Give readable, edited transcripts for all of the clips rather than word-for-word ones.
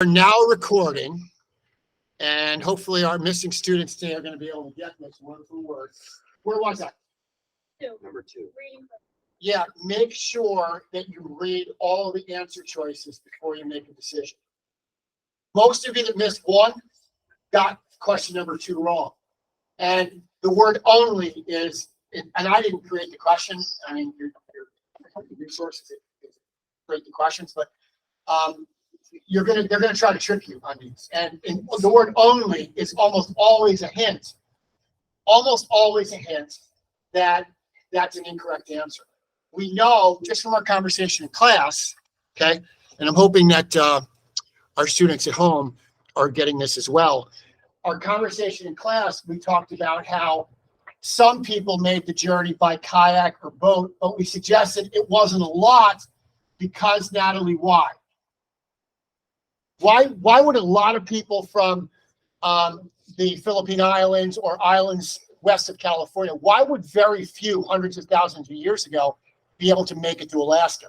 We're now recording, and hopefully our missing students today are going to be able to get this word for word. Where was I? Number 2. Yeah, make sure that you read all the answer choices before you make a decision. Most of you that missed one got question number 2 wrong. And the word only is, and I didn't create the question. I mean, your resources create the questions, but they're gonna try to trick you on these. And the word only is almost always a hint that that's an incorrect answer. We know just from our conversation in class, okay, and I'm hoping that our students at home are getting this as well. Our conversation in class, we talked about how some people made the journey by kayak or boat, but we suggested it wasn't a lot because, Natalie, why? Why would a lot of people from the Philippine Islands or islands west of California, why would very few, hundreds of thousands of years ago, be able to make it to Alaska?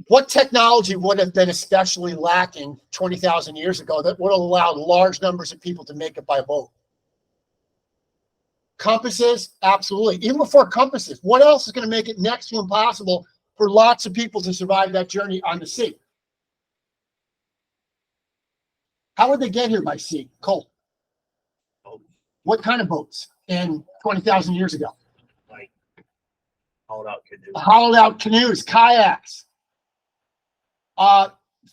What technology would have been especially lacking 20,000 years ago that would have allowed large numbers of people to make it by boat? Compasses, absolutely. Even before compasses, what else is going to make it next to impossible for lots of people to survive that journey on the sea? How would they get here by sea? Cole? What kind of boats in 20,000 years ago? Like hollowed out canoes. Hollowed out canoes, kayaks.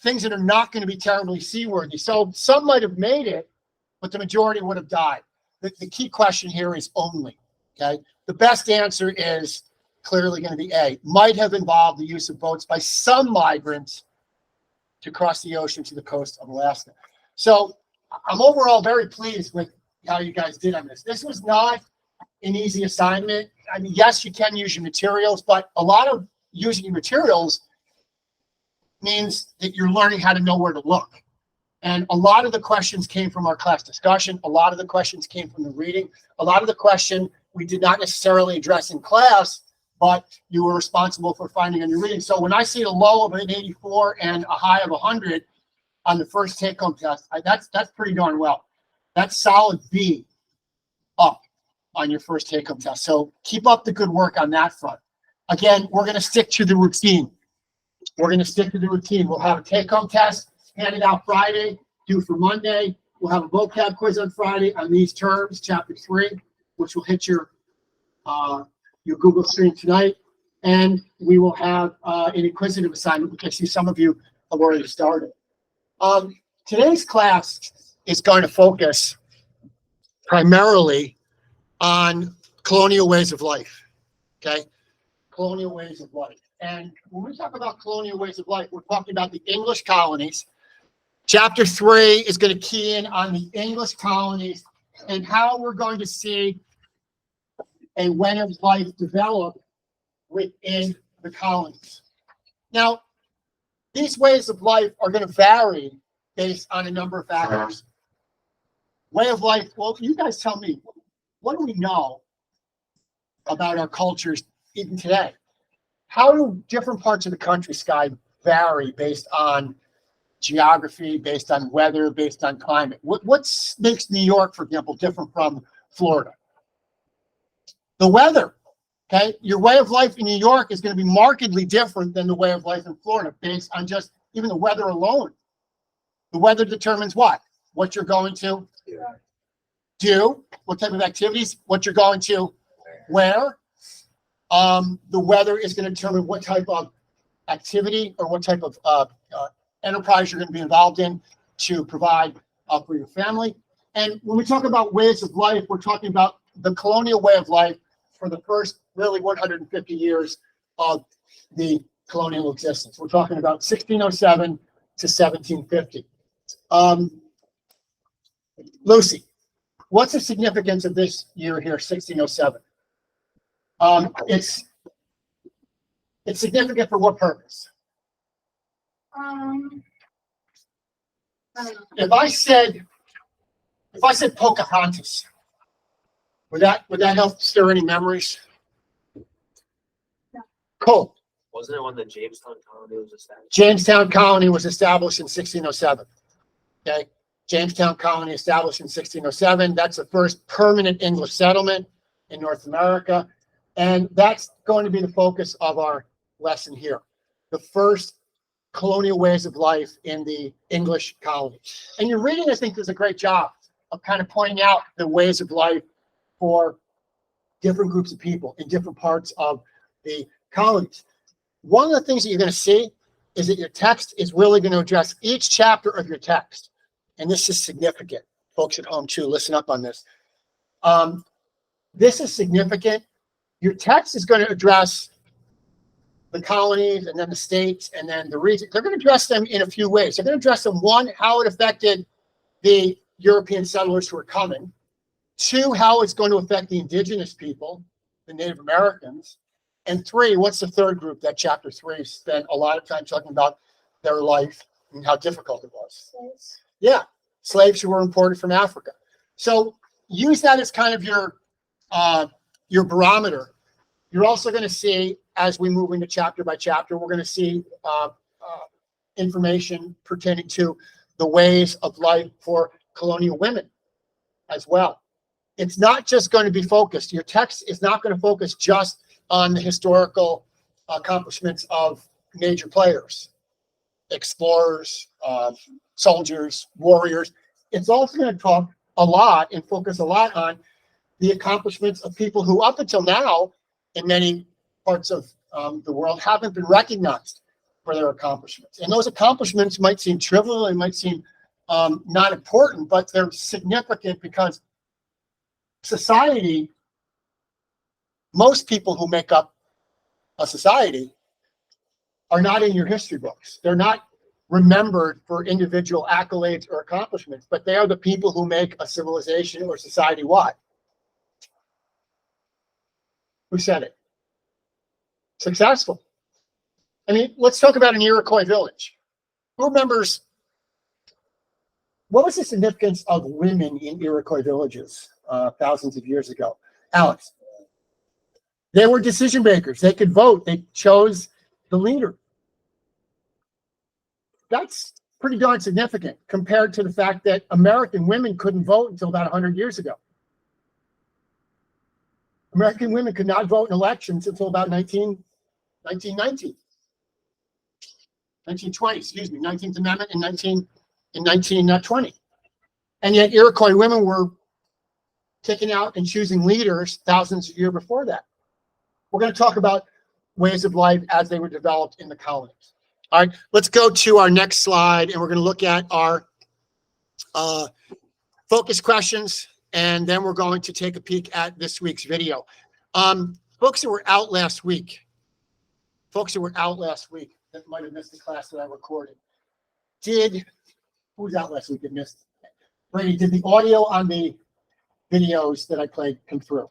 Things that are not going to be terribly seaworthy. So some might have made it, but the majority would have died. The key question here is only, okay? The best answer is clearly going to be A. Might have involved the use of boats by some migrants to cross the ocean to the coast of Alaska. So I'm overall very pleased with how you guys did on this. This was not an easy assignment. I mean, yes, you can use your materials, but a lot of using your materials means that you're learning how to know where to look. And a lot of the questions came from our class discussion. A lot of the questions came from the reading. A lot of the question we did not necessarily address in class, but you were responsible for finding on your reading. So when I see a low of an 84 and a high of 100 on the first take-home test, that's pretty darn well. That's solid B up on your first take-home test. So keep up the good work on that front. Again, we're going to stick to the routine. We're going to stick to the routine. We'll have a take-home test handed out Friday, due for Monday. We'll have a vocab quiz on Friday on these terms, chapter 3, which will hit your Google screen tonight. And we will have an inquisitive assignment, which I see some of you have already started. Today's class is going to focus primarily on colonial ways of life, okay? Colonial ways of life. And when we talk about colonial ways of life, we're talking about the English colonies. Chapter 3 is going to key in on the English colonies and how we're going to see a way of life develop within the colonies. Now, these ways of life are going to vary based on a number of factors. Way of life, well, you guys tell me, what do we know about our cultures even today? How do different parts of the country sky vary based on geography, based on weather, based on climate? What makes New York, for example, different from Florida? The weather, okay? Your way of life in New York is going to be markedly different than the way of life in Florida based on just even the weather alone. The weather determines what? What you're going to do, what type of activities, what you're going to wear. The weather is going to determine what type of activity or what type of enterprise you're going to be involved in to provide for your family. And when we talk about ways of life, we're talking about the colonial way of life for the first really 150 years of the colonial existence. We're talking about 1607 to 1750. Lucy, what's the significance of this year here, 1607? It's significant for what purpose? If I said Pocahontas, would that help stir any memories? No. Cool. Wasn't it when the Jamestown colony was established? Jamestown Colony was established in 1607. Okay, Jamestown Colony established in 1607. That's the first permanent English settlement in North America. And that's going to be the focus of our lesson here. The first colonial ways of life in the English colony. And your reading, I think, does a great job of kind of pointing out the ways of life for different groups of people in different parts of the colonies. One of the things that you're going to see is that your text is really going to address each chapter of your text. And this is significant. Folks at home, too, listen up on this. This is significant. Your text is going to address the colonies and then the states and then the region. They're going to address them in a few ways. They're going to address them, one, how it affected the European settlers who are coming. Two, how it's going to affect the indigenous people, the Native Americans. And three, what's the third group that chapter 3 spent a lot of time talking about their life and how difficult it was? Slaves. Yeah, slaves who were imported from Africa. So use that as kind of your barometer. You're also going to see, as we move into chapter by chapter, we're going to see information pertaining to the ways of life for colonial women as well. It's not just going to be focused. Your text is not going to focus just on the historical accomplishments of major players, explorers, soldiers, warriors. It's also going to talk a lot and focus a lot on the accomplishments of people who up until now, in many parts of the world, haven't been recognized for their accomplishments. And those accomplishments might seem trivial and might seem not important, but they're significant because society, most people who make up a society are not in your history books. They're not remembered for individual accolades or accomplishments, but they are the people who make a civilization or society what? Who said it? Successful. I mean, let's talk about an Iroquois village. Who remembers, what was the significance of women in Iroquois villages thousands of years ago? Alex? They were decision makers. They could vote. They chose the leader. That's pretty darn significant compared to the fact that American women couldn't vote until about 100 years ago. American women could not vote in elections until about 1920, excuse me, 19th Amendment in 1920. And yet Iroquois women were taking out and choosing leaders thousands of years before that. We're going to talk about ways of life as they were developed in the colonies. All right, let's go to our next slide, and we're going to look at our focus questions, and then we're going to take a peek at this week's video. Folks that were out last week that might have missed the class that I recorded. Who was out last week that missed? Brady, did the audio on the videos that I played come through?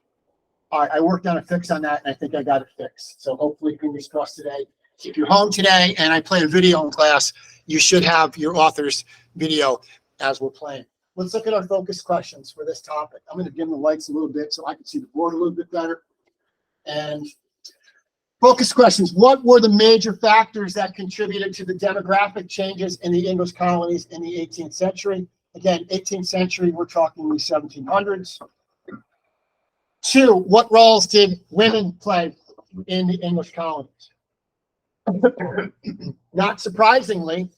All right, I worked on a fix on that, and I think I got it fixed. So hopefully, fingers crossed today. If you're home today and I play a video in class, you should have your author's video as we're playing. Let's look at our focus questions for this topic. I'm going to dim the lights a little bit so I can see the board a little bit better. And focus questions. What were the major factors that contributed to the demographic changes in the English colonies in the 18th century? Again, 18th century, we're talking the 1700s. 2, what roles did women play in the English colonies? Not surprisingly,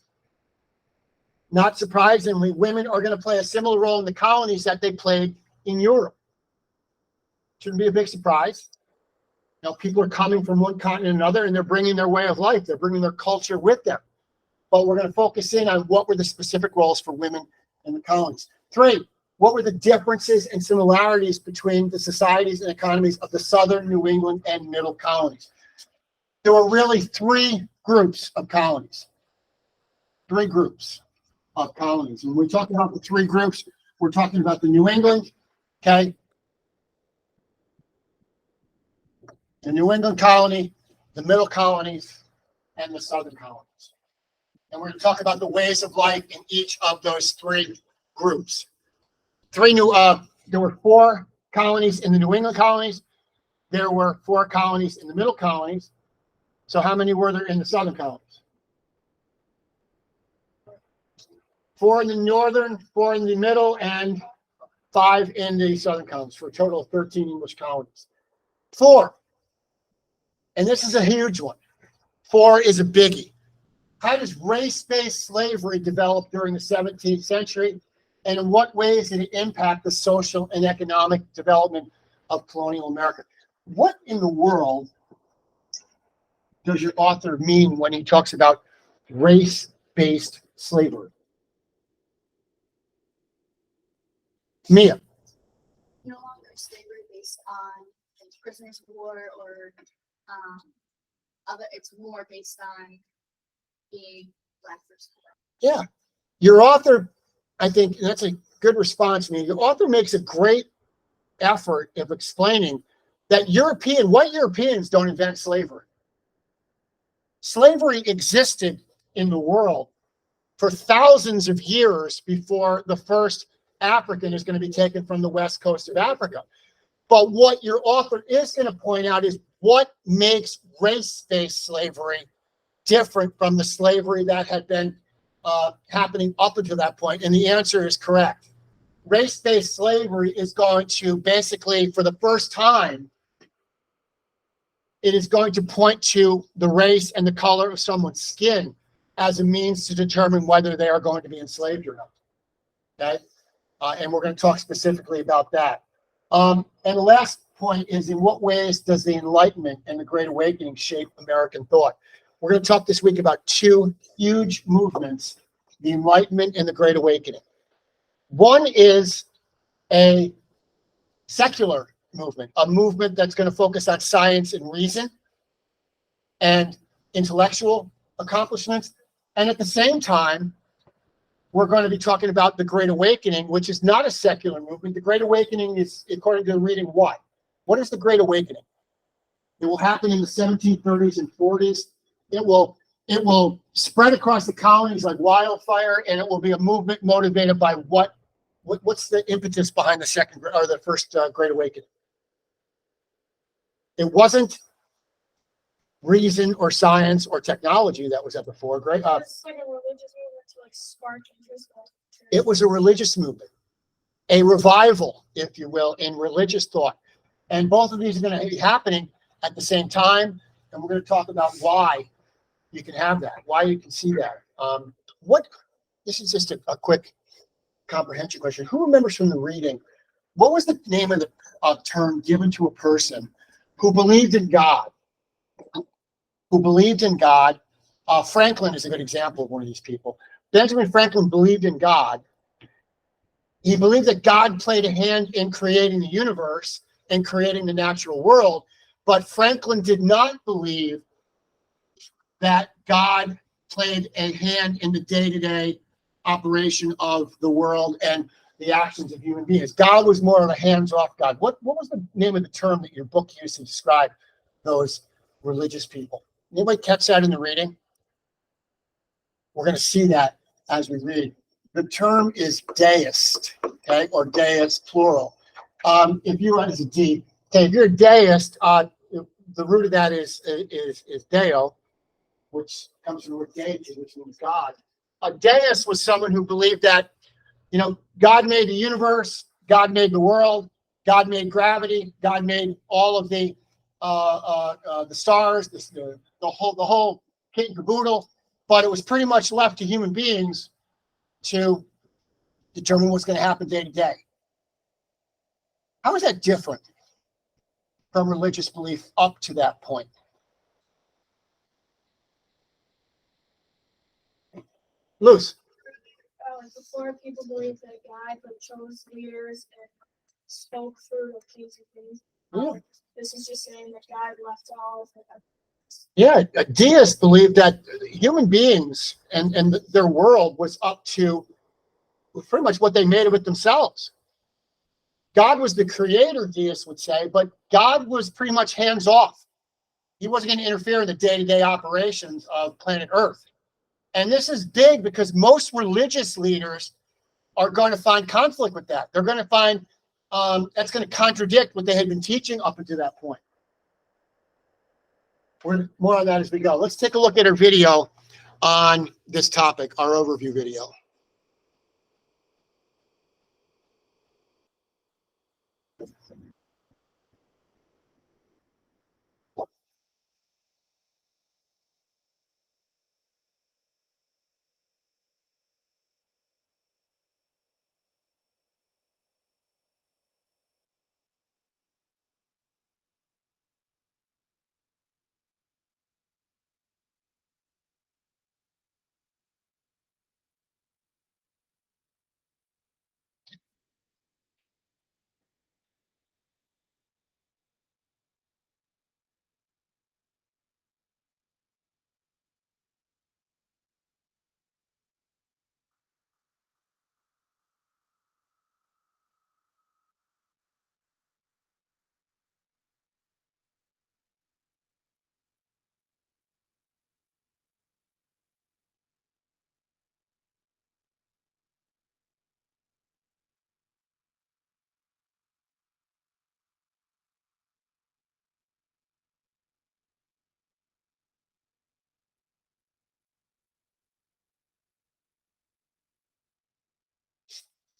women are going to play a similar role in the colonies that they played in Europe. Shouldn't be a big surprise. Now, people are coming from one continent to another, and they're bringing their way of life. They're bringing their culture with them. But we're going to focus in on what were the specific roles for women in the colonies. 3, what were the differences and similarities between the societies and economies of the southern New England and middle colonies? There were really 3 groups of colonies. 3 groups of colonies. And when we talk about the 3 groups, we're talking about the New England, okay? The New England colony, the middle colonies, and the southern colonies. And we're going to talk about the ways of life in each of those 3 groups. There were 4 colonies in the New England colonies. There were 4 colonies in the middle colonies. So how many were there in the southern colonies? 4 in the northern, 4 in the middle, and 5 in the southern colonies, for a total of 13 English colonies. 4, and this is a huge one. 4 is a biggie. How does race-based slavery develop during the 17th century? And in what ways did it impact the social and economic development of colonial America? What in the world does your author mean when he talks about race-based slavery? Mia. No longer slavery based on prisoners of war or other. It's more based on being black versus white. Yeah. Your author, I think that's a good response. I mean, your author makes a great effort of explaining that white Europeans don't invent slavery. Slavery existed in the world for thousands of years before the first African is going to be taken from the west coast of Africa. But what your author is going to point out is what makes race-based slavery different from the slavery that had been happening up until that point. And the answer is correct. Race-based slavery is going to basically, for the first time, it is going to point to the race and the color of someone's skin as a means to determine whether they are going to be enslaved or not. Okay? And we're going to talk specifically about that. And the last point is, in what ways does the Enlightenment and the Great Awakening shape American thought? We're going to talk this week about 2 huge movements, the Enlightenment and the Great Awakening. One is a secular movement, a movement that's going to focus on science and reason and intellectual accomplishments. And at the same time, we're going to be talking about the Great Awakening, which is not a secular movement. The Great Awakening is, according to the reading, what? What is the Great Awakening? It will happen in the 1730s and 40s. It will spread across the colonies like wildfire, and it will be a movement motivated by what's the impetus behind the first Great Awakening? It wasn't reason or science or technology that was at the fore. It's like a religious movement to like spark interest. It was a religious movement, a revival, if you will, in religious thought. And both of these are going to be happening at the same time. And we're going to talk about why you can have that, why you can see that. This is just a quick comprehension question. Who remembers from the reading, what was the name of the term given to a person who believed in God? Franklin is a good example of one of these people. Benjamin Franklin believed in God. He believed that God played a hand in creating the universe and creating the natural world, but Franklin did not believe that God played a hand in the day-to-day operation of the world and the actions of human beings. God was more of a hands-off God. What was the name of the term that your book used to describe those religious people? Anybody catch that in the reading? We're going to see that as we read. The term is deist, okay, or deist plural. If you're a deist, the root of that is deo, which comes from the word deity, which means God. A deist was someone who believed that, God made the universe, God made the world, God made gravity, God made all of the stars, the whole kit and caboodle, but it was pretty much left to human beings to determine what's going to happen day to day. How is that different from religious belief up to that point? Luce. Before, people believed that God chose leaders and spoke through things and things. Yeah. This is just saying that God left all of it. Yeah, deists believed that human beings and their world was up to pretty much what they made of it themselves. God was the creator, deists would say, but God was pretty much hands off. He wasn't going to interfere in the day-to-day operations of planet Earth. And this is big because most religious leaders are going to find conflict with that. They're going to find that's going to contradict what they had been teaching up until that point. We're more on that as we go. Let's take a look at our video on this topic, our overview video.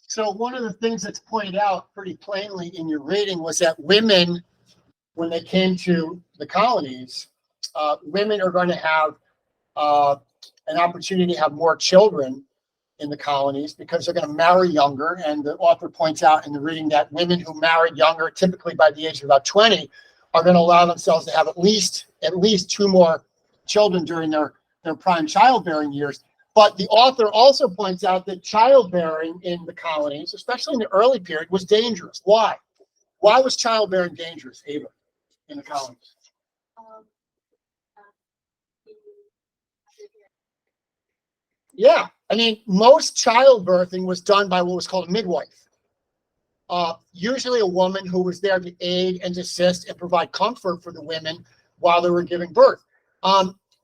So one of the things that's pointed out pretty plainly in your reading was that women, when they came to the colonies, women are going to have an opportunity to have more children in the colonies because they're going to marry younger. And the author points out in the reading that women who married younger, typically by the age of about 20, are going to allow themselves to have at least 2 more children during their prime childbearing years. But the author also points out that childbearing in the colonies, especially in the early period, was dangerous. Why? Why was childbearing dangerous, Ava, in the colonies? Um, Yeah, I mean, most childbirthing was done by what was called a midwife. Usually a woman who was there to aid and assist and provide comfort for the women while they were giving birth.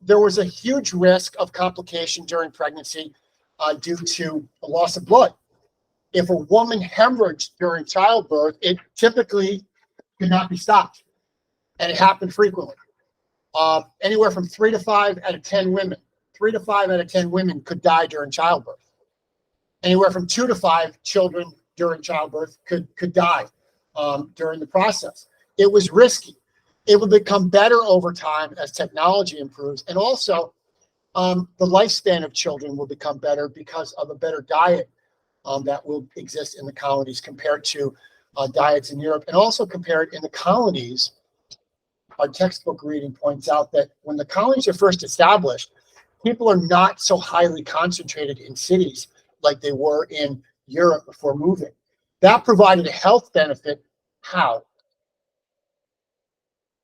There was a huge risk of complication during pregnancy due to the loss of blood. If a woman hemorrhaged during childbirth, it typically could not be stopped, and it happened frequently. Anywhere from 3 to 5 out of 10 women. 3 to 5 out of 10 women could die during childbirth. Anywhere from 2 to 5 children during childbirth could die during the process. It was risky. It will become better over time as technology improves. And also, the lifespan of children will become better because of a better diet that will exist in the colonies compared to diets in Europe. And also compared in the colonies, our textbook reading points out that when the colonies are first established, people are not so highly concentrated in cities like they were in Europe before moving. That provided a health benefit. How?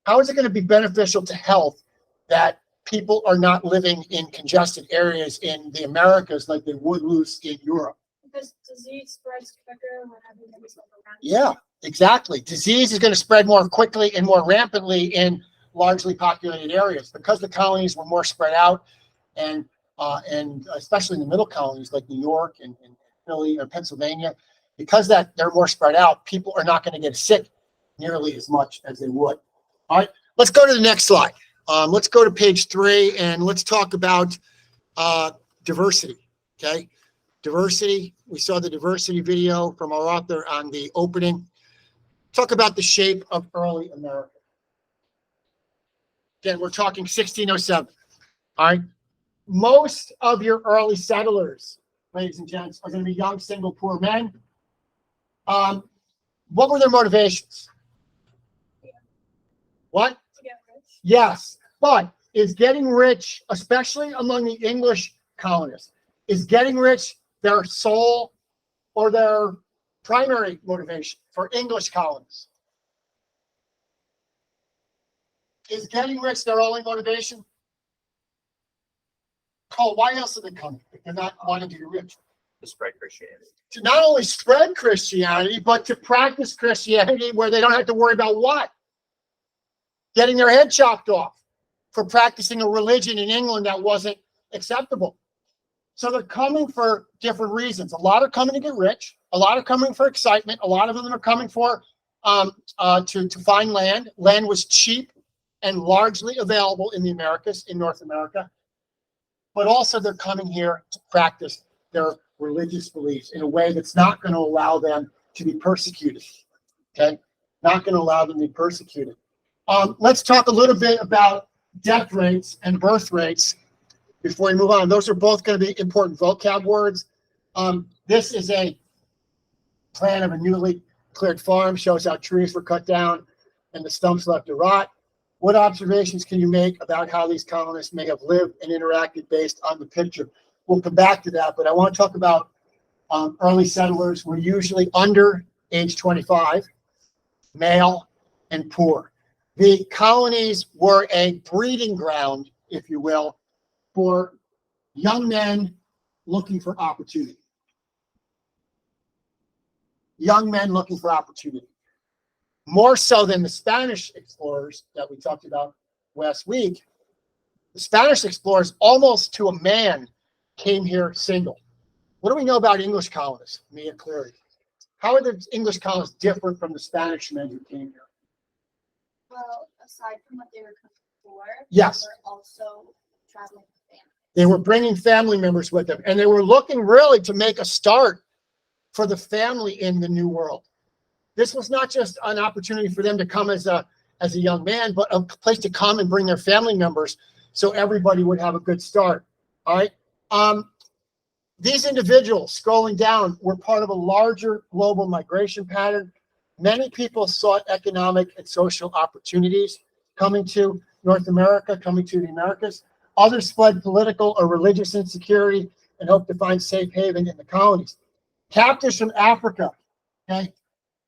How is it going to be beneficial to health that people are not living in congested areas in the Americas like they would lose in Europe? Because disease spreads quicker when everybody's around. Yeah, exactly. Disease is going to spread more quickly and more rampantly in largely populated areas because the colonies were more spread out, and especially in the middle colonies like New York and Philly or Pennsylvania, because that they're more spread out, people are not going to get sick nearly as much as they would. All right, let's go to the next slide. Let's go to page 3 and let's talk about diversity. Okay, diversity. We saw the diversity video from our author on the opening. Talk about the shape of early America. Again, we're talking 1607. All right. Most of your early settlers, ladies and gents, are going to be young, single, poor men. What were their motivations? What? To get rich. Yes, but is getting rich, especially among the English colonists, is getting rich their sole or their primary motivation for English colonists? Is getting rich their only motivation? Cole, why else are they coming if they're not wanting to get rich? To spread Christianity. To not only spread Christianity, but to practice Christianity where they don't have to worry about what? Getting their head chopped off for practicing a religion in England that wasn't acceptable. So they're coming for different reasons. A lot are coming to get rich. A lot are coming for excitement. A lot of them are coming for to find land. Land was cheap and largely available in the Americas, in North America, but also they're coming here to practice their religious beliefs in a way that's not going to allow them to be persecuted. Okay? Not going to allow them to be persecuted. Let's talk a little bit about death rates and birth rates before we move on. Those are both going to be important vocab words. This is a plan of a newly cleared farm, shows how trees were cut down and the stumps left to rot. What observations can you make about how these colonists may have lived and interacted based on the picture? We'll come back to that, but I want to talk about early settlers were usually under age 25, male, and poor. The colonies were a breeding ground, if you will, for young men looking for opportunity. Young men looking for opportunity. More so than the Spanish explorers that we talked about last week. The Spanish explorers, almost to a man, came here single. What do we know about English colonists? Mia Cleary. How are the English colonists different from the Spanish men who came here? Well, aside from what they were coming for, Yes. they were also traveling with family. They were bringing family members with them, and they were looking really to make a start for the family in the New World. This was not just an opportunity for them to come as a young man, but a place to come and bring their family members so everybody would have a good start. All right. These individuals, scrolling down, were part of a larger global migration pattern. Many people sought economic and social opportunities coming to North America, coming to the Americas. Others fled political or religious insecurity and hoped to find safe haven in the colonies. Captives from Africa, okay?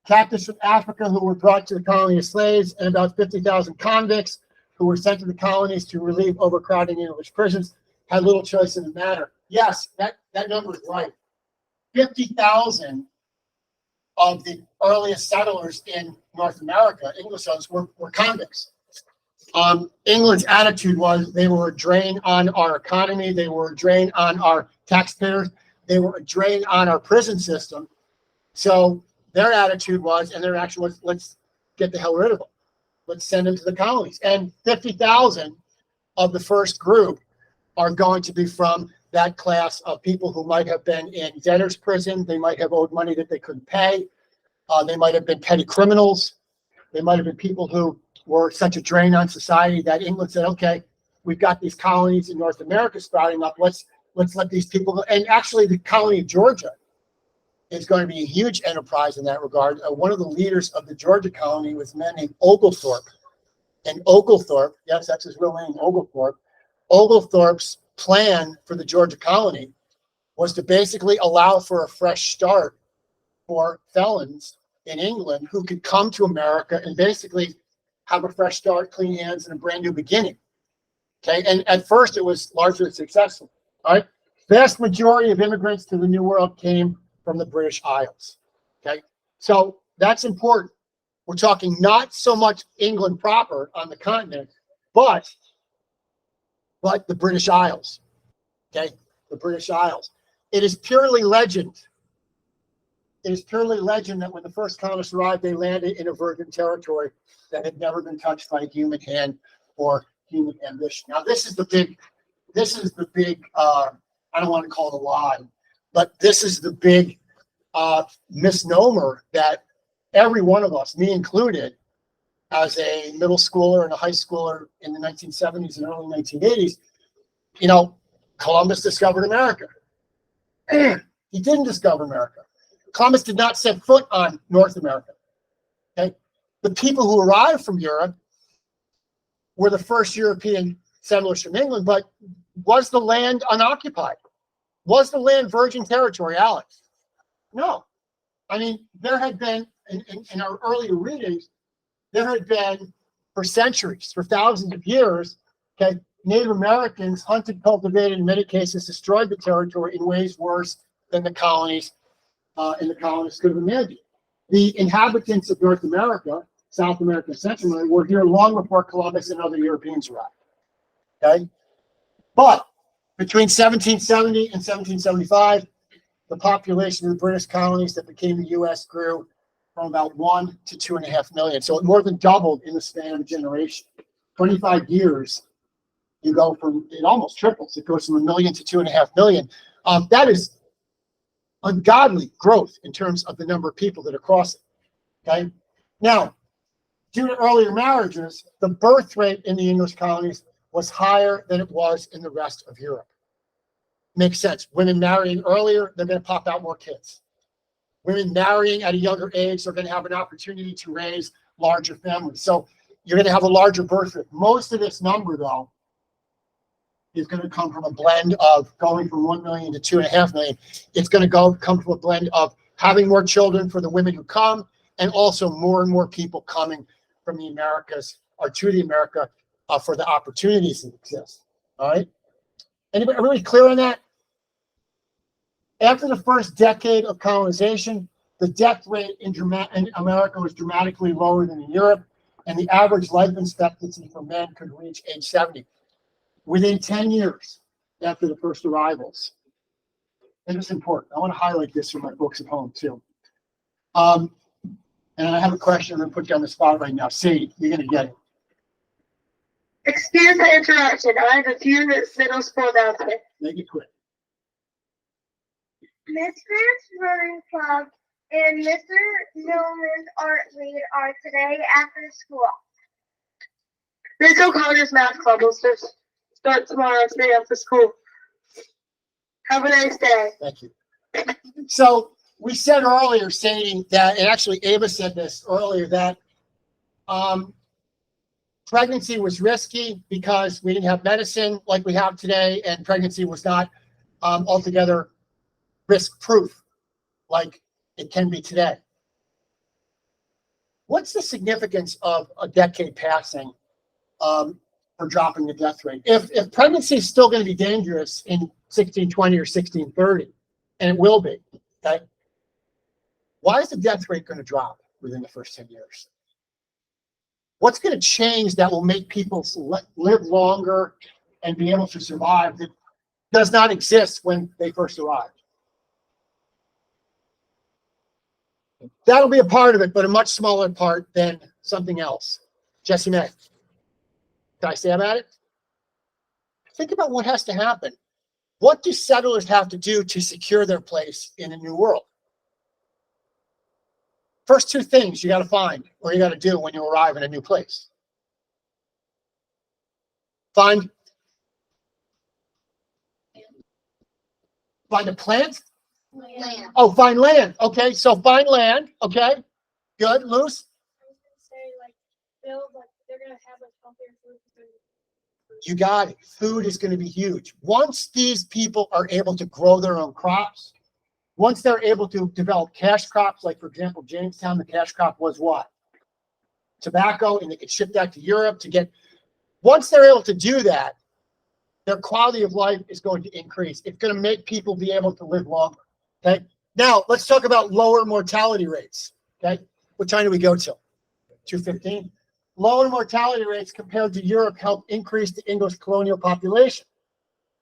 Captives from Africa who were brought to the colony as slaves, and about 50,000 convicts who were sent to the colonies to relieve overcrowding in English prisons, had little choice in the matter. Yes, that number is right. 50,000 of the earliest settlers in North America, English settlers, were convicts. England's attitude was they were a drain on our economy, they were a drain on our taxpayers, they were a drain on our prison system. So their attitude was, and their action was, let's get the hell rid of them. Let's send them to the colonies. And 50,000 of the first group are going to be from that class of people who might have been in debtor's prison. They might have owed money that they couldn't pay. They might have been petty criminals. They might have been people who were such a drain on society that England said, okay, we've got these colonies in North America sprouting up. Let's let these people go. And actually, the colony of Georgia is going to be a huge enterprise in that regard. One of the leaders of the Georgia colony was a man named Oglethorpe. And Oglethorpe, yes, that's his real name, Oglethorpe. Oglethorpe's plan for the Georgia colony was to basically allow for a fresh start for felons in England who could come to America and basically have a fresh start, clean hands, and a brand new beginning. Okay, and at first it was largely successful. All right, vast majority of immigrants to the New World came from the British Isles. Okay, so that's important. We're talking not so much England proper on the continent, but the British Isles. Okay, the British Isles. It is purely legend. It is purely legend that when the first colonists arrived, they landed in a virgin territory that had never been touched by human hand or human ambition. Now, this is the big, I don't want to call it a lie, but this is the big misnomer that every one of us, me included, as a middle schooler and a high schooler in the 1970s and early 1980s, you know, Columbus discovered America. He didn't discover America. Columbus did not set foot on North America. Okay, the people who arrived from Europe were the first European settlers from England, but was the land unoccupied? Was the land virgin territory, Alex? No. I mean, there had been, in our earlier readings, there had been, for centuries, for thousands of years, okay, Native Americans hunted, cultivated, in many cases destroyed the territory in ways worse than the colonies and the colonists could have imagined. The inhabitants of North America, South America, and Central America were here long before Columbus and other Europeans arrived. Okay, but between 1770 and 1775, the population of the British colonies that became the U.S. grew from about 1 to 2.5 million. So it more than doubled in the span of a generation. 25 years, you go from, it almost triples. It goes from 1 million to 2.5 million. That is ungodly growth in terms of the number of people that are crossing. Okay. Now, due to earlier marriages, the birth rate in the English colonies was higher than it was in the rest of Europe. Makes sense. Women marrying earlier, they're going to pop out more kids. Women marrying at a younger age, they're going to have an opportunity to raise larger families. So you're going to have a larger birth rate. Most of this number, though, is going to come from a blend of going from 1 million to 2.5 million. It's going to come from a blend of having more children for the women who come, and also more and more people coming from the Americas or to the America for the opportunities that exist. All right. Everybody clear on that? After the first decade of colonization, the death rate in America was dramatically lower than in Europe, and the average life expectancy for men could reach age 70 within 10 years after the first arrivals. And it's important. I want to highlight this for my folks at home too. And I have a question I'm going to put you on the spot right now. Sadie, you're going to get it. Excuse the interruption. I have a few middle school announcements. Make it quick. Miss Grant's Running Club and Mr. Newman's Art Lead are today after school. Mitchell College's Math Club will start tomorrow today after school. Have a nice day. Thank you. So we said earlier, Sadie, that, and actually Ava said this earlier, that pregnancy was risky because we didn't have medicine like we have today, and pregnancy was not altogether risk-proof like it can be today. What's the significance of a decade passing for dropping the death rate? If pregnancy is still going to be dangerous in 1620 or 1630, and it will be, okay, why is the death rate going to drop within the first 10 years? What's going to change that will make people live longer and be able to survive that does not exist when they first arrived? That'll be a part of it, but a much smaller part than something else. Jesse May, can I say about it? Think about what has to happen. What do settlers have to do to secure their place in a new world? First two things you got to find, or you got to do when you arrive in a new place. Find a plant. Land. Oh, find land. Okay, so find land. Okay, good. Luce? I was gonna say, like, build, like, they're gonna have, like, healthier food. You got it. Food is going to be huge. Once these people are able to grow their own crops, once they're able to develop cash crops, like, for example, Jamestown, the cash crop was what? Tobacco, and they could ship that to Europe to get. Once they're able to do that, their quality of life is going to increase. It's going to make people be able to live longer. Okay. Now let's talk about lower mortality rates. Okay. What time do we go till? 2:15. Lower mortality rates compared to Europe help increase the English colonial population.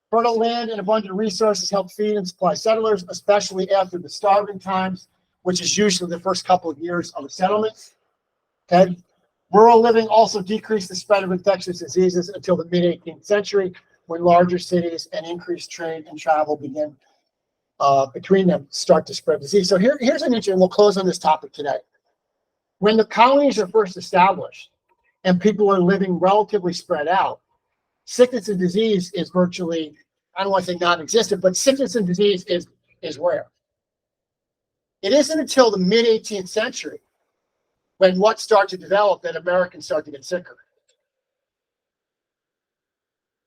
Fertile land and abundant resources help feed and supply settlers, especially after the starving times, which is usually the first couple of years of a settlement. Okay. Rural living also decreased the spread of infectious diseases until the mid-18th century, when larger cities and increased trade and travel begin between them start to spread disease. So here's an interesting, we'll close on this topic today. When the colonies are first established and people are living relatively spread out, sickness and disease is virtually, I don't want to say non-existent, but sickness and disease is rare. It isn't until the mid-18th century when what starts to develop that Americans start to get sicker.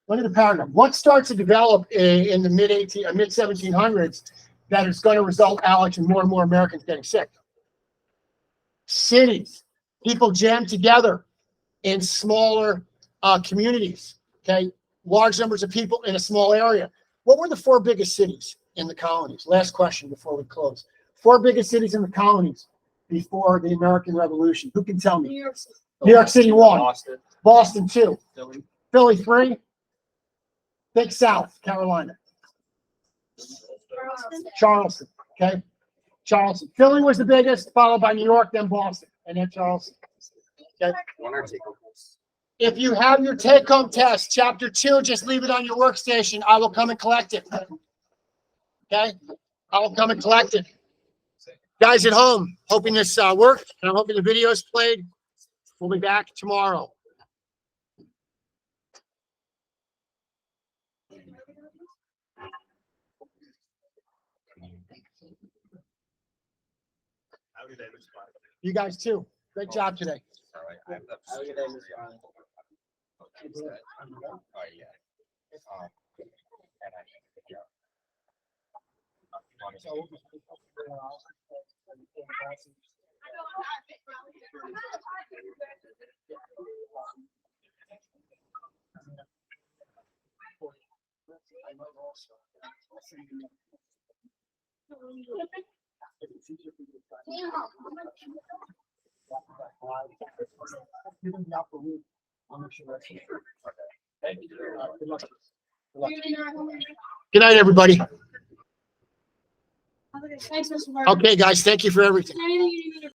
Look at the paradigm. What starts to develop in the mid-1700s that is going to result, Alex, in more and more Americans getting sick? Cities. People jam together in smaller communities. Okay, large numbers of people in a small area. What were the 4 biggest cities in the colonies? Last question before we close. 4 biggest cities in the colonies before the American Revolution. Who can tell me? New York City. New York City 1. Boston. Boston 2. Philly. Philly 3. Think South Carolina. Charleston. Okay. Charleston. Philly was the biggest, followed by New York, then Boston, and then Charleston. Okay. One or two. If you have your take-home test, chapter 2, just leave it on your workstation. I will come and collect it. Okay? I will come and collect it. Guys at home, hoping this worked, and I'm hoping the video is played. We'll be back tomorrow. You guys too. Great job today. Good night, everybody. Thanks, Mr. Martin. Okay, guys, thank you for everything. Anything you need